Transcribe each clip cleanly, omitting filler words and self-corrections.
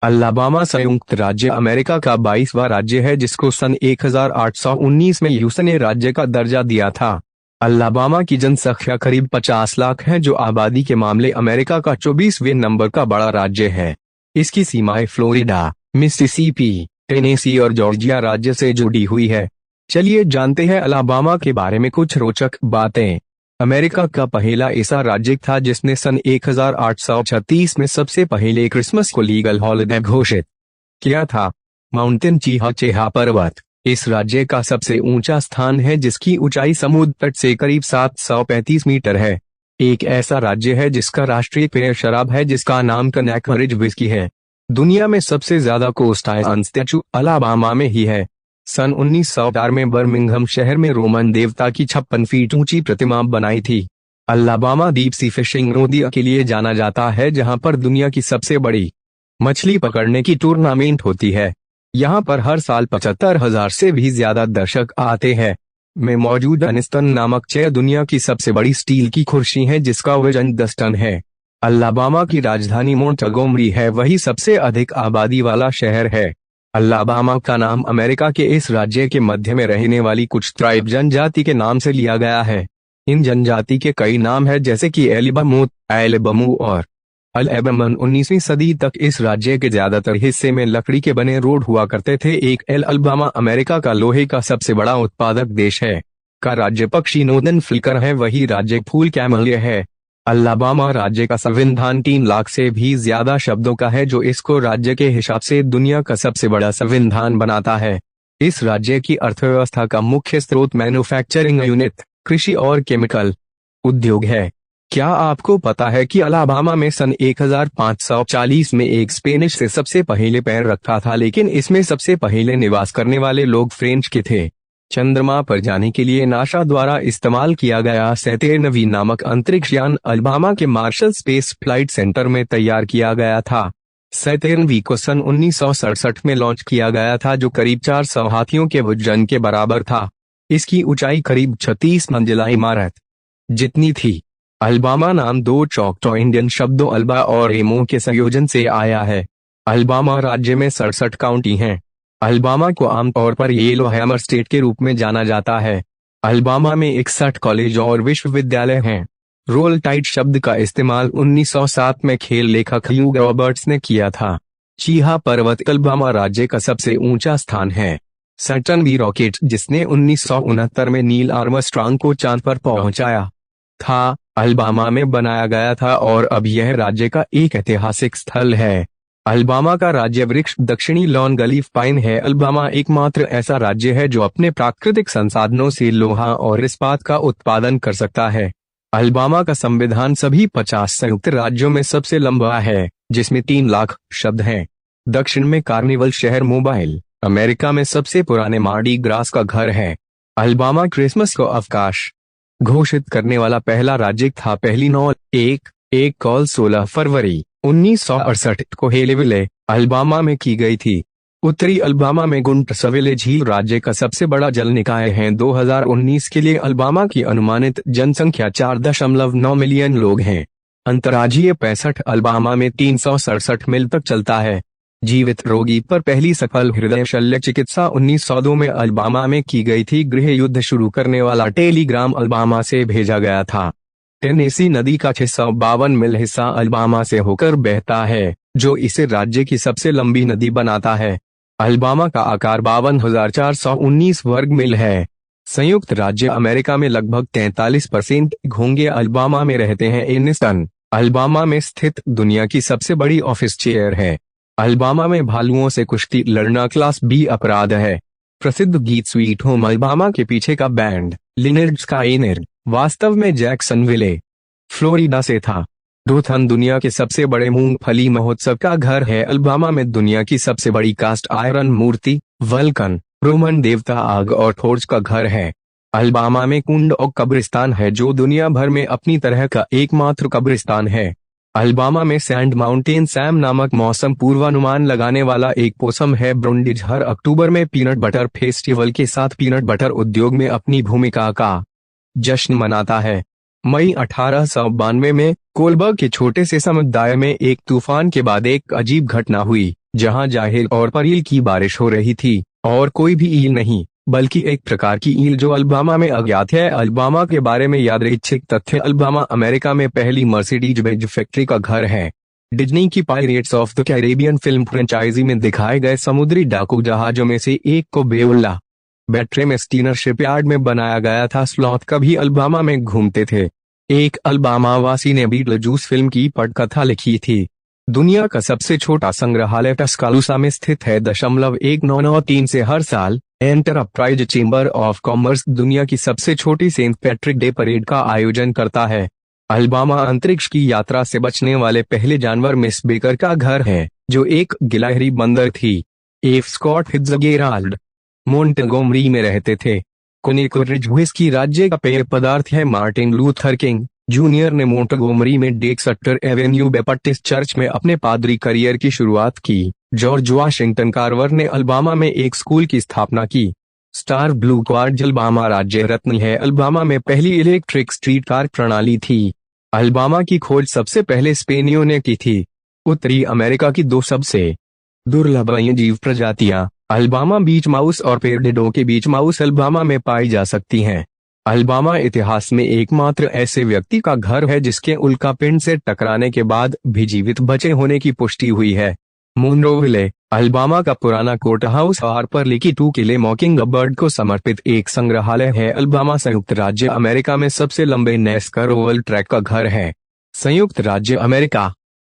Alabama संयुक्त राज्य America का 22वां राज्य है जिसको सन 1819 में यूएस ने राज्य का दर्जा दिया था। अलाबामा की जनसंख्या करीब 50 लाख है जो आबादी के मामले अमेरिका का 24वें नंबर का बड़ा राज्य है। इसकी सीमाएं फ्लोरिडा, मिसिसिपी, टेनेसी और जॉर्जिया राज्य से जुड़ी हुई है। चलिए जानते हैं अलाबामा के बारे में कुछ रोचक बातें। अमेरिका का पहला ऐसा राज्य था जिसने सन 1836 में सबसे पहले क्रिसमस को लीगल हॉलिडे घोषित किया था। माउंटेन चीहाचेहा पर्वत इस राज्य का सबसे ऊंचा स्थान है जिसकी ऊंचाई समुद्र तट से करीब 735 मीटर है। एक ऐसा राज्य है जिसका राष्ट्रीय पेय शराब है जिसका नाम कनेक्टिकट विस्की है। दुनिया में सबसे ज्यादा कोस्टाइन स्टैचू अलाबामा में ही है। सन 1904 में बर्मिंघम शहर में रोमन देवता की 56 फीट ऊंची प्रतिमा बनाई थी। अलाबामा डीप सी फिशिंग नदी के लिए जाना जाता है जहां पर दुनिया की सबसे बड़ी मछली पकड़ने की टूर्नामेंट होती है। यहां पर हर साल 75,000 से भी ज्यादा दर्शक आते हैं। में मौजूद अनिस्टन नामक चेयर दुनिया की सबसे बड़ी स्टील की कुर्सी है जिसका वजन 10 टन है। अलाबामा की राजधानी मोंटगोमरी है, वही सबसे अधिक आबादी वाला शहर है। अलाबामा का नाम अमेरिका के इस राज्य के मध्य में रहने वाली कुछ ट्राइब जनजाति के नाम से लिया गया है। इन जनजाति के कई नाम है जैसे कि एलिबामूत, एलबमू और अल-एबमन। 19वीं सदी तक इस राज्य के ज्यादातर हिस्से में लकड़ी के बने रोड हुआ करते थे। अलाबामा अमेरिका का लोहे का सबसे बड़ा उत्पादक देश है। का राज्य पक्षी नॉर्दर्न फ्लिकर है, वही राज्य फूल कैमलिया है। अलाबामा राज्य का संविधान 3 लाख से भी ज्यादा शब्दों का है जो इसको राज्य के हिसाब से दुनिया का सबसे बड़ा संविधान बनाता है। इस राज्य की अर्थव्यवस्था का मुख्य स्रोत मैन्युफैक्चरिंग यूनिट, कृषि और केमिकल उद्योग है। क्या आपको पता है कि अलाबामा में सन 1540 में एक स्पेनिश से सबसे पहले पैर रखा था, लेकिन इसमें सबसे पहले निवास करने वाले लोग फ्रेंच के थे। चंद्रमा पर जाने के लिए नासा द्वारा इस्तेमाल किया गया सैटेर्नवी नामक अंतरिक्ष यान अलाबामा के मार्शल स्पेस फ्लाइट सेंटर में तैयार किया गया था। सैटेर्नवी को सन 1967 में लॉन्च किया गया था जो करीब 400 हाथियों के वजन के बराबर था। इसकी ऊंचाई करीब 36 मंजिला इमारत जितनी थी। अलाबामा नाम 2 चौकटो इंडियन शब्दों अल्बा और एमो के संयोजन से आया है। अलाबामा राज्य में 67 काउंटी हैं। अलाबामा को आमतौर पर येलो हैमर स्टेट के रूप में जाना जाता है। अलाबामा में 61 कॉलेज और विश्वविद्यालय हैं। रोल टाइड शब्द का इस्तेमाल 1907 में खेल लेखक ह्यू रॉबर्ट्स ने किया था। चीहा पर्वत अलाबामा राज्य का सबसे ऊंचा स्थान है। सैटर्न वी रॉकेट जिसने 1969 में नील आर्मस्ट्रांग को चांद पर पहुंचाया था, अलाबामा में बनाया गया था और अब यह राज्य का एक ऐतिहासिक स्थल है। अलाबामा का राज्य वृक्ष दक्षिणी लॉन्ग लीफ पाइन है। अलाबामा एकमात्र ऐसा राज्य है जो अपने प्राकृतिक संसाधनों से लोहा और इस्पात का उत्पादन कर सकता है। अलाबामा का संविधान सभी 50 संयुक्त राज्यों में सबसे लंबा है जिसमें 3 लाख शब्द हैं। दक्षिण में कार्निवल शहर मोबाइल अमेरिका में सबसे पुराने मार्डी ग्रास का घर है। अलाबामा क्रिसमस को अवकाश घोषित करने वाला पहला राज्य था। पहली 9/1 कॉल 16 फरवरी 1968 को हेलेविले अलाबामा में की गई थी। उत्तरी अलाबामा में गुंटसविले झील राज्य का सबसे बड़ा जल निकाय है। 2019 के लिए अलाबामा की अनुमानित जनसंख्या 4.9 मिलियन लोग हैं। अंतर्राज्यीय 65 अलाबामा में 367 मील तक चलता है। जीवित रोगी पर पहली सफल हृदय शल्य चिकित्सा 1902 में अलाबामा में की गई थी। गृह युद्ध शुरू करने वाला टेलीग्राम अलाबामा से भेजा गया था। टेनेसी नदी का 652 मील हिस्सा अलाबामा से होकर बहता है जो इसे राज्य की सबसे लंबी नदी बनाता है। अलाबामा का आकार 52,419 वर्ग मील है। संयुक्त राज्य अमेरिका में लगभग 43% घोंगे अलाबामा में रहते हैं। एनिस्टन अलाबामा में स्थित दुनिया की सबसे बड़ी ऑफिस चेयर है। अलाबामा में भालुओं से कुश्ती लड़ना क्लास B अपराध है। प्रसिद्ध गीत स्वीट होम अलाबामा के पीछे का बैंड लिनर्ड स्काइनर वास्तव में जैक्सनविले फ्लोरिडा से था। डोथन दुनिया के सबसे बड़े मूंगफली महोत्सव का घर है। अलाबामा में दुनिया की सबसे बड़ी कास्ट आयरन मूर्ति वल्कन रोमन देवता आग और थोर्स का घर है। अलाबामा में कुंड और कब्रिस्तान है जो दुनिया भर में अपनी तरह का एकमात्र कब्रिस्तान है। अलाबामा में सैंड माउंटेन सैम नामक मौसम पूर्वानुमान लगाने वाला एक पोसम है। ब्रोंडिज हर अक्टूबर में पीनट बटर फेस्टिवल के साथ पीनट बटर उद्योग में अपनी भूमिका का जश्न मनाता है। मई 1892 में कोलबर्ग के छोटे से समुदाय में एक तूफान के बाद एक अजीब घटना हुई। जहां जाहिर और पर ईल की बारिश हो रही थी, और कोई भी ईल नहीं, बल्कि एक प्रकार की ईल जो अलबामा में अज्ञात है। अलबामा के बारे में यादृच्छिक तथ्य: अलबामा अमेरिका में पहली मर्सिडीज बेंज फैक्ट्री का घर है। डिज्नी की pirates of the Caribbean film franchise में दिखाए गए समुद्री डाकू जहाजों में से एक को बेउल्ला बैट्रे स्टीनर शिपयार्ड में बनाया गया था। स्लॉथ कभी अलबामा में घूमते थे। एक अलबामा वासी ने बीटलजूस फिल्म की पटकथा लिखी थी। दुनिया का सबसे छोटा संग्रहालय टस्कालूसा में स्थित है। 1993 से हर साल एंटरप्राइज चेंबर ऑफ कॉमर्स दुनिया की सबसे छोटी सेंट पैट्रिक डे परेड का आयोजन करता है। अलबामा अंतरिक्ष की यात्रा से बचने वाले पहले जानवर मिस बेकर का घर है, जो एक गिलहरी बंदर थी। एफ स्कॉट फिट्जगेराल्ड मोंटगोमरी में रहते थे। कोनिकलरिज व्हिस्की राज्य का पेय पदार्थ है। मार्टिन लूथर किंग जूनियर ने मोंटगोमरी में डेक्सटर एवेन्यू बैपटिस्ट चर्च में अपने पादरी करियर की शुरुआत की। जॉर्ज वाशिंगटन कार्वर ने अलबामा में एक स्कूल की स्थापना की। स्टार ब्लू क्वार्ट्ज अलबामा राज्य रत्न है। अलबामा में पहली इलेक्ट्रिक स्ट्रीट कार प्रणाली थी। अलबामा की खोज सबसे पहले स्पेनियों ने की थी। उत्तरी अमेरिका की दो सबसे दुर्लभ वन्यजीव प्रजातियां अलबामा बीच माउस और पेर्डिडो के बीच माउस अलबामा में पाई जा सकती हैं। अलबामा इतिहास में एकमात्र ऐसे व्यक्ति का घर है जिसके उल्कापिंड से टकराने के बाद भी जीवित बचे होने की पुष्टि हुई है। मोनरोविले अलबामा का पुराना कोर्ट हाउस हार्पर ली की 2 किले मॉकिंग बर्ड को समर्पित एक संग्रहालय है। अलबामा संयुक्त राज्य अमेरिका में सबसे लंबे नैस्कर ओवल ट्रैक का घर है। संयुक्त राज्य अमेरिका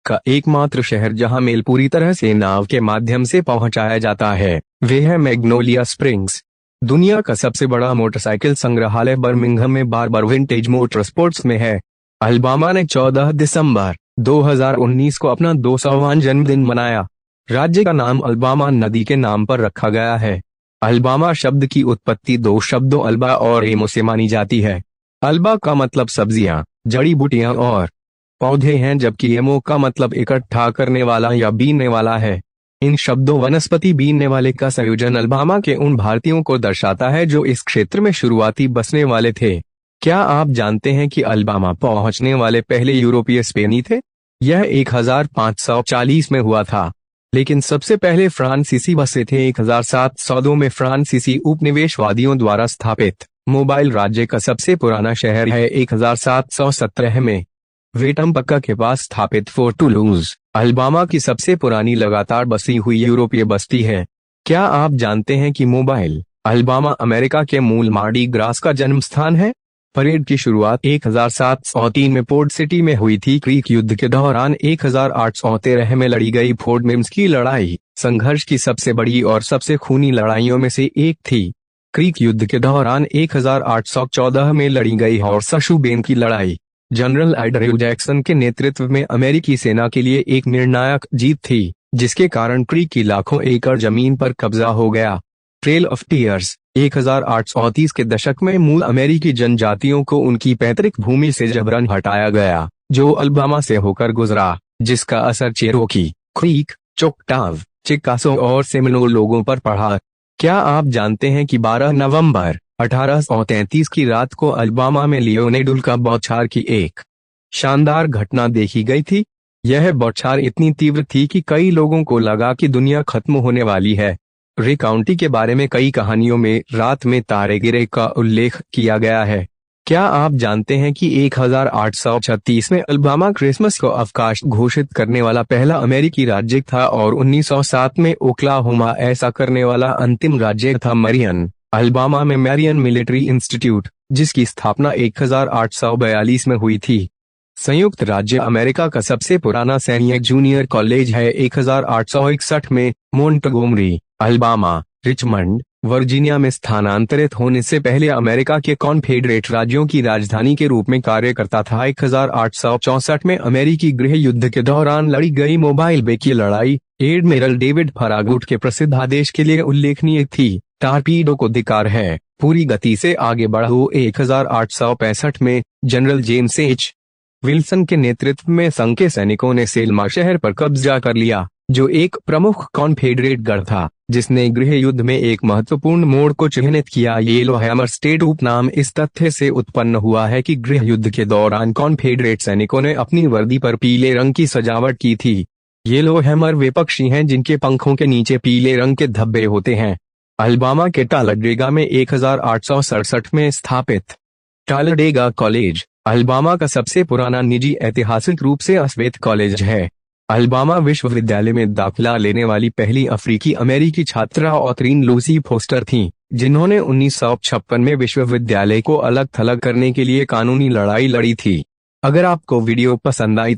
का एकमात्र शहर जहां मेल पूरी तरह से नाव के माध्यम से पहुंचाया जाता है वे है मैग्नोलिया स्प्रिंग्स। दुनिया का सबसे बड़ा मोटरसाइकिल संग्रहालय बर्मिंघम में बार्बर विंटेज मोटरस्पोर्ट्स में है। अलबामा ने 14 दिसंबर 2019 को अपना 200वां जन्मदिन मनाया। राज्य का नाम अलबामा नदी के नाम पर रखा गया है। अलबामा शब्द की उत्पत्ति 2 शब्दों अल्बा और एमो से मानी जाती है। अल्बा का मतलब सब्जियां, जड़ी बूटियां और पौधे हैं, जबकि एमो का मतलब इकट्ठा करने वाला या बीनने वाला है। इन शब्दों वनस्पति बीनने वाले का संयोजन अलबामा के उन भारतीयों को दर्शाता है जो इस क्षेत्र में शुरुआती बसने वाले थे। क्या आप जानते हैं कि अलबामा पहुंचने वाले पहले यूरोपीय स्पेनी थे? यह 1540 में हुआ था, लेकिन सबसे पहले फ्रांसीसी बसे थे। 1702 में फ्रांसीसी उपनिवेशवादियों द्वारा स्थापित मोबाइल राज्य का सबसे पुराना शहर है। 1717 में वेटम्पक्का के पास स्थापित फोर्ट टूलूज अलबामा की सबसे पुरानी लगातार बसी हुई यूरोपीय बस्ती है। क्या आप जानते हैं कि मोबाइल अलबामा अमेरिका के मूल मार्डी ग्रास का जन्म स्थान है? परेड की शुरुआत 1703 में पोर्ट सिटी में हुई थी। क्रीक युद्ध के दौरान 1813 में लड़ी गई फोर्ट मिम्स की लड़ाई संघर्ष की सबसे बड़ी और सबसे खूनी लड़ाइयों में से एक थी। क्रीक युद्ध के दौरान 1814 में लड़ी गई हॉर्सशू बेन की लड़ाई जनरल एंड्रयू जैक्सन के नेतृत्व में अमेरिकी सेना के लिए एक निर्णायक जीत थी, जिसके कारण क्रीक की लाखों एकड़ जमीन पर कब्जा हो गया। ट्रेल ऑफ टीयर्स 1830 के दशक में मूल अमेरिकी जनजातियों को उनकी पैतृक भूमि से जबरन हटाया गया, जो अलबामा से होकर गुजरा, जिसका असर चेरोकी, क्रीक, चोकटाव, चिकासो और सेमिनोल लोगों पर पड़ा। क्या आप जानते हैं कि 12 नवंबर 1833 की रात को अलबामा में लियोनेडुल का बौछार की एक शानदार घटना देखी गई थी? यह बौछार इतनी तीव्र थी कि कई लोगों को लगा कि दुनिया खत्म होने वाली है। रे काउंटी के बारे में कई कहानियों में रात में तारे गिरे का उल्लेख किया गया है। क्या आप जानते हैं कि 1836 में अलबामा क्रिसमस को अवकाश घोषित करने वाला पहला अमेरिकी राज्य था और 1907 में ओक्लाहोमा ऐसा करने वाला अंतिम राज्य था। मरियन अलबामा में मैरियन मिलिट्री इंस्टीट्यूट, जिसकी स्थापना 1842 में हुई थी। संयुक्त राज्य अमेरिका का सबसे पुराना सैन्य जूनियर कॉलेज है। 1861 में मोंटगोमरी अलबामा रिचमंड वर्जीनिया में स्थानांतरित होने से पहले अमेरिका के कॉन्फेडरेट राज्यों की राजधानी के रूप में कार्य करता था। 1864 में अमेरिकी गृह युद्ध के दौरान लड़ी गई मोबाइल बे की लड़ाई एडमिरल डेविड फरागुट के प्रसिद्ध आदेश के लिए उल्लेखनीय थी। टारपीडो को धिक्कार है, पूरी गति से आगे बढ़ो। 1865 में जनरल जेम्स एच विल्सन के नेतृत्व में संघ के सैनिकों ने सेल्मा शहर पर कब्जा कर लिया, जो एक प्रमुख कॉन्फेडरेट गढ़ था, जिसने गृह युद्ध में एक महत्वपूर्ण मोड़ को चिन्हित किया। येलो हैमर स्टेट उपनाम इस तथ्य से उत्पन्न हुआ है कि गृह युद्ध के दौरान कॉन्फेडरेट सैनिकों ने अपनी वर्दी पर पीले रंग की सजावट की थी। ये लोहैमर वे पक्षी हैं जिनके पंखों के नीचे पीले रंग के धब्बे होते हैं। अलबामा के टालाडेगा में 1867 में स्थापित टालाडेगा कॉलेज अलबामा का सबसे पुराना निजी ऐतिहासिक रूप से अश्वेत कॉलेज है। अलबामा विश्वविद्यालय में दाखिला लेने वाली पहली अफ्रीकी अमेरिकी छात्रा ऑथरीन लूसी फोस्टर थीं, जिन्होंने 1956 में विश्वविद्यालय को अलग थलग करने के लिए कानूनी लड़ाई लड़ी थी। अगर आपको वीडियो पसंद आई